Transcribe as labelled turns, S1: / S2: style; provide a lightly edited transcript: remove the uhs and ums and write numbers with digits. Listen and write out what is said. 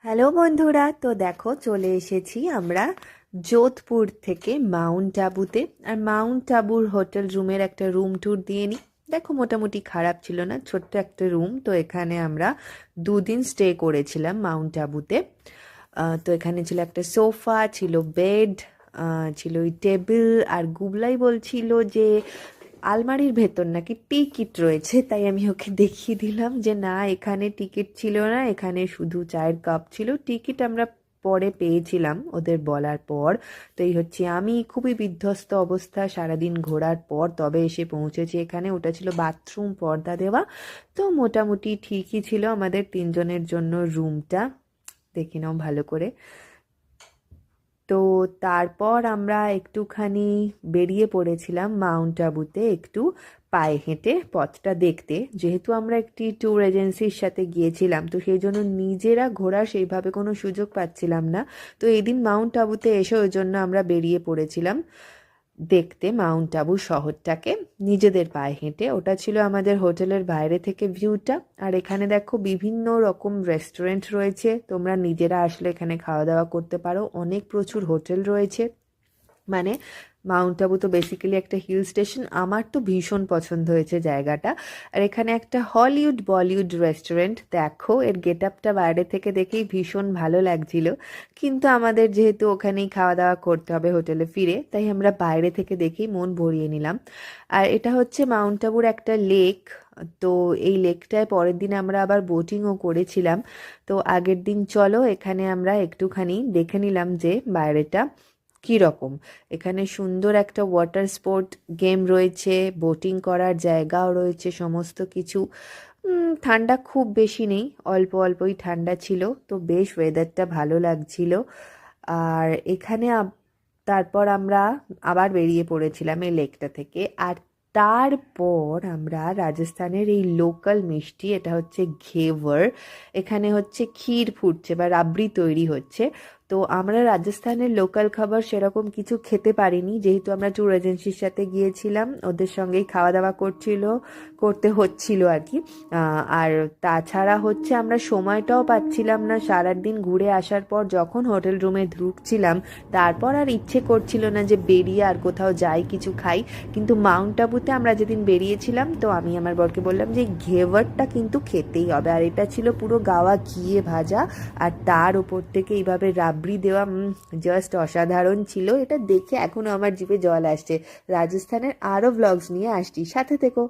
S1: Hello বন্ধুরা, তো দেখো চলে এসেছি আমরা যোধপুর থেকে মাউন্ট আবুতে। আর মাউন্ট আবুর হোটেল রুমের একটা রুম ট্যুর দিয়ে নিই। দেখো মোটামুটি খারাপ ছিল না, ছোট্ট একটা রুম। তো এখানে আমরা 2 দিন স্টে করেছিলাম মাউন্ট আবুতে। তো এখানে ছিল একটা সোফা, ছিল বেড, ছিল ওই টেবিল। আর গুবলাই বলছিল যে আলমারির ভেতর নাকি টিকিট রয়েছে, তাই আমি ওকে দেখিয়ে দিলাম যে না, এখানে টিকিট ছিল না, এখানে শুধু চায়ের কাপ ছিল। টিকিট আমরা পরে পেয়েছিলাম ওদের বলার পর। তো এই হচ্ছে আমি খুবই বিধ্বস্ত অবস্থা, সারাদিন ঘোরার পর তবে এসে পৌঁছেছি এখানে। ওটা ছিল বাথরুম পর্দা দেওয়া। তো মোটামুটি ঠিকই ছিল আমাদের 3 জনের জন্য রুমটা। দেখে নাও ভালো করে। তো তারপর আমরা একটুখানি বেরিয়ে পড়েছিলাম মাউন্ট আবুতে, একটু পায়ে হেঁটে পথটা দেখতে। যেহেতু আমরা একটি ট্যুর এজেন্সির সাথে গিয়েছিলাম, তো সেই জন্য নিজেরা ঘোরার সেইভাবে কোনো সুযোগ পাচ্ছিলাম না। তো এই দিন মাউন্ট আবুতে এসে ওই জন্য আমরা বেরিয়ে পড়েছিলাম দেখতে মাউন্ট আবু শহরটাকে নিজেদের পায়ে হেঁটে। ওটা ছিল আমাদের হোটেলের বাইরে থেকে ভিউটা। আর এখানে দেখো বিভিন্ন রকম রেস্টুরেন্ট রয়েছে, তোমরা নিজেরা আসলে এখানে খাওয়া দাওয়া করতে পারো। অনেক প্রচুর হোটেল রয়েছে। মানে মাউন্ট আবু তো বেসিক্যালি একটা হিল স্টেশন। আমার তো ভীষণ পছন্দ হয়েছে জায়গাটা। আর এখানে একটা হলিউড বলিউড রেস্টুরেন্ট, দেখো এর গেট আপটা বাইরে থেকে দেখেই ভীষণ ভালো লাগছিল। কিন্তু আমাদের যেহেতু ওখানেই খাওয়া দাওয়া করতে হবে হোটেলে ফিরে, তাই আমরা বাইরে থেকে দেখেই মন ভরিয়ে নিলাম। আর এটা হচ্ছে মাউন্ট আবুর একটা লেক। তো এই লেকটায় পরের দিন আমরা আবার বোটিংও করেছিলাম। তো আগের দিন চলো এখানে আমরা একটুখানি দেখে নিলাম যে বাইরেটা কি রকম। এখানে সুন্দর একটা ওয়াটার স্পোর্ট গেম রয়েছে, বোটিং করার জায়গাও রয়েছে, সমস্ত কিছু। ঠান্ডা খুব বেশি নেই, অল্প অল্পই ঠান্ডা ছিল। তো বেশ ওয়েদারটা ভালো লাগছিল। আর এখানে তারপর আমরা আবার বেরিয়ে পড়েছিলাম এই লেকটা থেকে। আর তারপর আমরা রাজস্থানের এই লোকাল মিষ্টি, এটা হচ্ছে ঘেভার। এখানে হচ্ছে ক্ষীর ফুটছে বা রাবড়ি তৈরি হচ্ছে। তো আমরা রাজস্থানের লোকাল খাবার সেরকম কিছু খেতে পারিনি, যেহেতু আমরা ট্যুর এজেন্সির সাথে গিয়েছিলাম, ওদের সঙ্গেই খাওয়া দাওয়া করতে হচ্ছিল আর কি। আর তাছাড়া হচ্ছে আমরা সময়টাও পাচ্ছিলাম না। সারাদিন ঘুরে আসার পর যখন হোটেল রুমে ঢুকছিলাম, তারপর আর ইচ্ছে করছিল না যে বেরিয়ে আর কোথাও যাই, কিছু খাই। কিন্তু মাউন্ট আবুতে আমরা যেদিন বেরিয়েছিলাম, তো আমি আমার বরকে বললাম যে ঘেভারটা কিন্তু খেতেই হবে। আর এটা ছিল পুরো গাওয়া ঘিয়ে ভাজা, আর তার উপর থেকে এইভাবে রাবড়ি দেওয়া, জাস্ট অসাধারণ ছিল। এটা দেখে এখনো আমার জিভে জল আসছে। রাজস্থানের আরও ব্লগস নিয়ে আসছি, সাথে থেকো।